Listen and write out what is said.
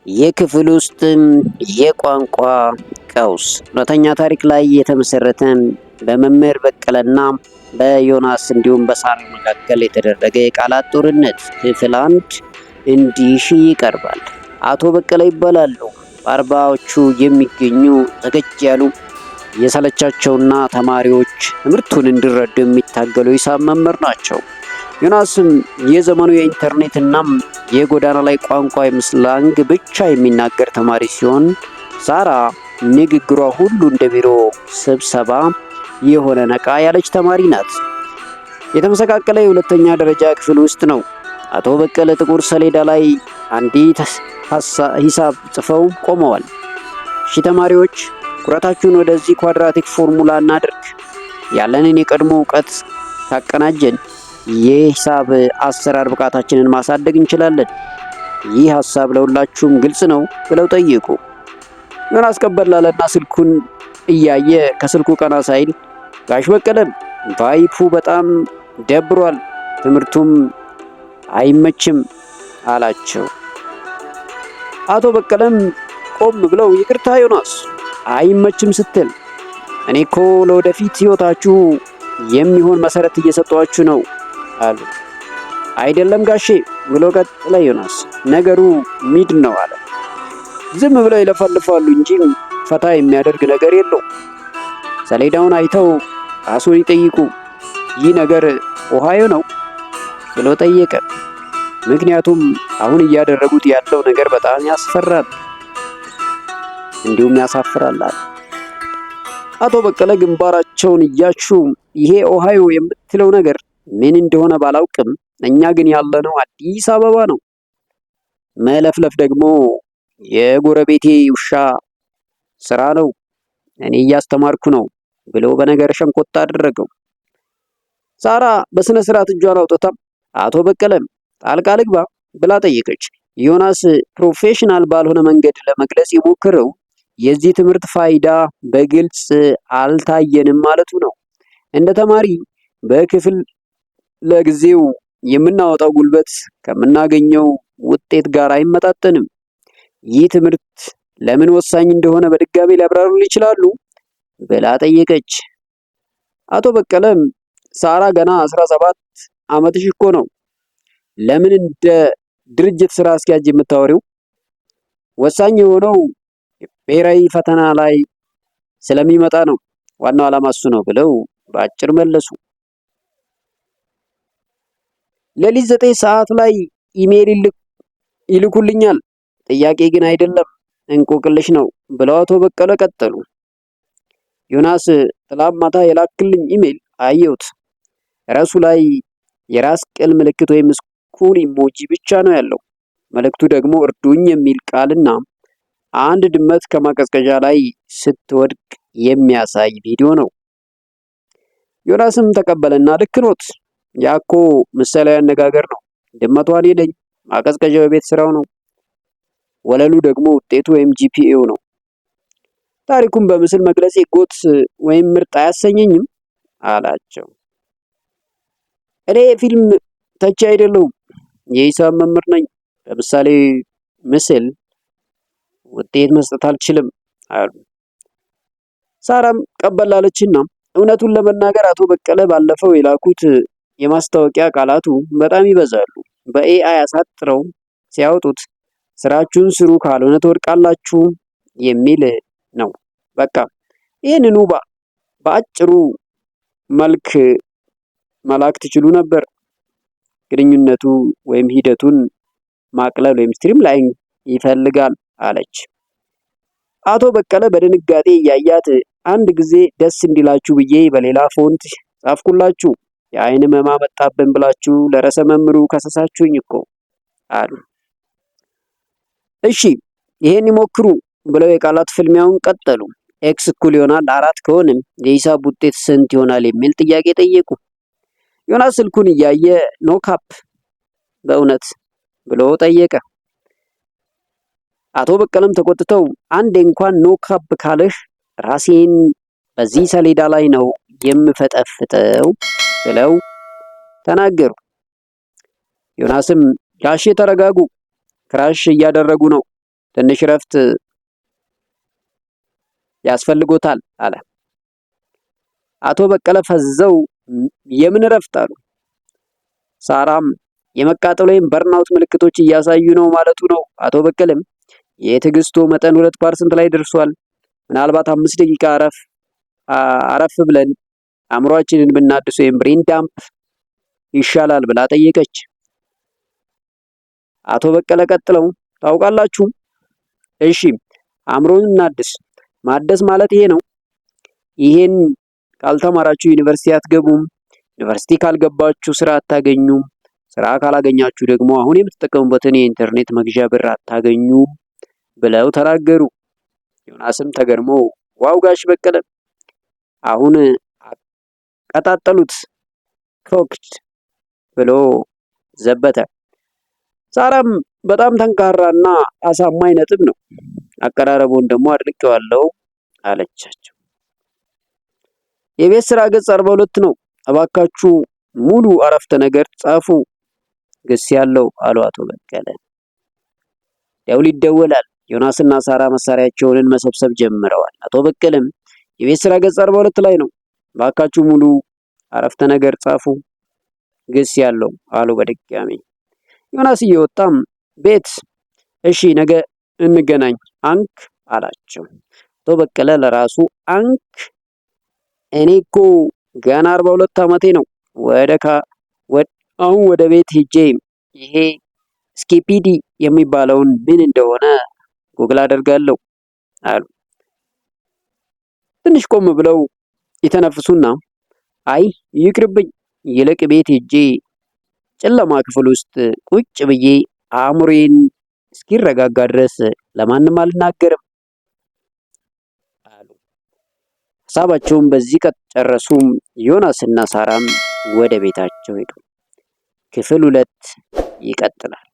የክፍል ውስጥ የቋንቋ ቀውስ እውነተኛ ታሪክ ላይ የተመሰረተ በመምህር በቀለና በዮናስ እንዲሁም በሳራ መካከል የተደረገ የቃላት ጦርነት ክፍል 1 እንዲህ ይቀርባል። አቶ በቀለ ይባላሉ። በአርባዎቹ የሚገኙ ዘገጅ ያሉ የሰለቻቸውና ተማሪዎች ትምህርቱን እንዲረዱ የሚታገሉ ሂሳብ መምህር ናቸው። ዮናስም የዘመኑ የኢንተርኔት እና የጎዳና ላይ ቋንቋ ስላንግ ብቻ የሚናገር ተማሪ ሲሆን፣ ሳራ ንግግሯ ሁሉ እንደ ቢሮ ስብሰባ የሆነ ነቃ ያለች ተማሪ ናት። የተመሰቃቀለ የሁለተኛ ደረጃ ክፍል ውስጥ ነው። አቶ በቀለ ጥቁር ሰሌዳ ላይ አንዲት ሂሳብ ጽፈው ቆመዋል። እሺ ተማሪዎች፣ ኩራታችሁን ወደዚህ ኳድራቲክ ፎርሙላ እናድርግ። ያለንን የቀድሞ እውቀት ካቀናጀን የሂሳብ አሰራር ብቃታችንን ማሳደግ እንችላለን። ይህ ሐሳብ ለሁላችሁም ግልጽ ነው ብለው ጠየቁ። ዮናስ ቀበል አለና ስልኩን እያየ ከስልኩ ቀና ሳይል ጋሽ በቀለም ቫይፑ በጣም ደብሯል፣ ትምህርቱም አይመችም አላቸው። አቶ በቀለም ቆም ብለው ይቅርታ ዮናስ፣ አይመችም ስትል እኔ እኮ ለወደፊት ህይወታችሁ የሚሆን መሰረት እየሰጧችሁ ነው አሉ። አይደለም ጋሼ ብሎ ቀጠለ ዮናስ። ነገሩ ሚድ ነው አለ። ዝም ብለው ይለፈልፋሉ እንጂ ፈታ የሚያደርግ ነገር የለው። ሰሌዳውን አይተው ራሱን ይጠይቁ። ይህ ነገር ኦሃዮ ነው ብሎ ጠየቀ። ምክንያቱም አሁን እያደረጉት ያለው ነገር በጣም ያስፈራል፣ እንዲሁም ያሳፍራል። አቶ በቀለ ግንባራቸውን እያሹ ይሄ ኦሃዮ የምትለው ነገር ምን እንደሆነ ባላውቅም እኛ ግን ያለነው አዲስ አበባ ነው። መለፍለፍ ደግሞ የጎረቤቴ ውሻ ስራ ነው፣ እኔ እያስተማርኩ ነው ብሎ በነገር ሸንቆጣ አደረገው። ሳራ በስነ ስርዓት እጇን አውጥታ አቶ በቀለም ጣልቃ ልግባ ብላ ጠየቀች። ዮናስ ፕሮፌሽናል ባልሆነ መንገድ ለመግለጽ የሞከረው የዚህ ትምህርት ፋይዳ በግልጽ አልታየንም ማለቱ ነው። እንደ ተማሪ በክፍል ለጊዜው የምናወጣው ጉልበት ከምናገኘው ውጤት ጋር አይመጣጠንም። ይህ ትምህርት ለምን ወሳኝ እንደሆነ በድጋሚ ሊያብራሩልን ይችላሉ ብላ ጠየቀች። አቶ በቀለም ሳራ ገና 17 ዓመትሽ እኮ ነው፣ ለምን እንደ ድርጅት ስራ አስኪያጅ የምታወሪው? ወሳኝ የሆነው ብሔራዊ ፈተና ላይ ስለሚመጣ ነው፣ ዋናው ዓላማ እሱ ነው ብለው በአጭር መለሱ። ሌሊት 9 ሰዓት ላይ ኢሜል ይልኩልኛል፣ ጥያቄ ግን አይደለም እንቆቅልሽ ነው ብለው አቶ በቀለ ቀጠሉ። ዮናስ ትላንት ማታ የላክልኝ ኢሜል አየሁት። ርዕሱ ላይ የራስ ቅል ምልክት ወይም ስኩል ኢሞጂ ብቻ ነው ያለው። መልእክቱ ደግሞ እርዱኝ የሚል ቃልና አንድ ድመት ከማቀዝቀዣ ላይ ስትወድቅ የሚያሳይ ቪዲዮ ነው። ዮናስም ተቀበለና ልክ ኖት፣ ያኮ ምሳሌያዊ አነጋገር ነው። ድመቷ እኔ ነኝ፣ ማቀዝቀዣው የቤት ስራው ነው፣ ወለሉ ደግሞ ውጤቱ ወይም ጂፒኤው ነው። ታሪኩን በምስል መግለጽ ጎት ወይም ምርጥ አያሰኘኝም አላቸው። እኔ ፊልም ተቺ አይደለሁም፣ የሂሳብ መምህር ነኝ። ለምሳሌ ምስል ውጤት መስጠት አልችልም አሉ። ሳራም ቀበላለችና እውነቱን ለመናገር አቶ በቀለ ባለፈው የላኩት የማስታወቂያ ቃላቱ በጣም ይበዛሉ። በኤአይ አሳጥረው ሲያወጡት ስራችሁን ስሩ ካልሆነ ትወድቃላችሁ የሚል ነው። በቃ ይህንኑ በአጭሩ መልክ መላክ ትችሉ ነበር። ግንኙነቱ ወይም ሂደቱን ማቅለል ወይም ስትሪም ላይን ይፈልጋል አለች። አቶ በቀለ በድንጋጤ እያያት አንድ ጊዜ ደስ እንዲላችሁ ብዬ በሌላ ፎንት ጻፍኩላችሁ፣ የአይን መማ መጣብን ብላችሁ ለርዕሰ መምህሩ ከሰሳችሁኝ እኮ አሉ። እሺ ይሄን ይሞክሩ ብለው የቃላት ፍልሚያውን ቀጠሉ። ኤክስ እኩል ይሆናል 4 ከሆነም የሂሳብ ውጤት ስንት ይሆናል የሚል ጥያቄ ጠየቁ። ዮናስ ስልኩን እያየ ኖ ካፕ በእውነት ብሎ ጠየቀ። አቶ በቀለም ተቆጥተው አንዴ እንኳን ኖ ካፕ ካለህ ራሴን በዚህ ሰሌዳ ላይ ነው የምፈጠፍጠው ብለው ተናገሩ። ዮናስም ጋሼ ተረጋጉ፣ ክራሽ እያደረጉ ነው ትንሽ እረፍት ያስፈልጎታል አለ። አቶ በቀለ ፈዘው የምን እረፍት አሉ። ሳራም የመቃጠል ወይም በርናውት ምልክቶች እያሳዩ ነው ማለቱ ነው። አቶ በቀለም የትዕግስቱ መጠን 2% ላይ ደርሷል። ምናልባት 5 ደቂቃ አረፍ ብለን አእምሯችንን ብናድስ ወይም ብሬን ዳምፕ ይሻላል ብላ ጠየቀች። አቶ በቀለ ቀጥለው ታውቃላችሁ፣ እሺ አእምሮን እናድስ። ማደስ ማለት ይሄ ነው። ይሄን ካልተማራችሁ ዩኒቨርሲቲ አትገቡም። ዩኒቨርሲቲ ካልገባችሁ ስራ አታገኙም። ስራ ካላገኛችሁ ደግሞ አሁን የምትጠቀሙበትን የኢንተርኔት መግዣ ብር አታገኙም ብለው ተናገሩ። ዮናስም ተገርሞ ዋው ጋሽ በቀለ አሁን ቀጣጠሉት ኮክድ ብሎ ዘበተ። ሳራም በጣም ጠንካራና አሳማኝ ነጥብ ነው፣ አቀራረቡን ደግሞ አድንቄዋለሁ አለቻቸው። የቤት ስራ ገጽ 42 ነው። እባካችሁ ሙሉ አረፍተ ነገር ጻፉ። ግስ ያለው አሉ አቶ በቀለ። ደውል ይደወላል። ዮናስና ሳራ መሳሪያቸውን መሰብሰብ ጀምረዋል። አቶ በቀለም የቤት ስራ ገጽ 42 ላይ ነው። እባካችሁ ሙሉ አረፍተ ነገር ጻፉ። ግስ ያለው አሉ በድጋሚ። ዮናስ እየወጣም ቤት እሺ ነገ እንገናኝ አንክ አላቸው። አቶ በቀለ ለራሱ አንክ እኔ እኮ ገና 42 ዓመቴ ነው። አሁን ወደ ቤት ሄጄ ይሄ ስኪፒዲ የሚባለውን ምን እንደሆነ ጉግል አደርጋለሁ አሉ። ትንሽ ቆም ብለው የተነፍሱና አይ ይቅርብኝ፣ ይልቅ ቤት ሄጄ ጨለማ ክፍል ውስጥ ቁጭ ብዬ አእምሮዬን እስኪረጋጋ ድረስ ለማንም አልናገርም አሉ። ሀሳባቸውን በዚህ ከጨረሱም ዮናስና ሳራም ወደ ቤታቸው ሄዱ። ክፍል 2 ይቀጥላል።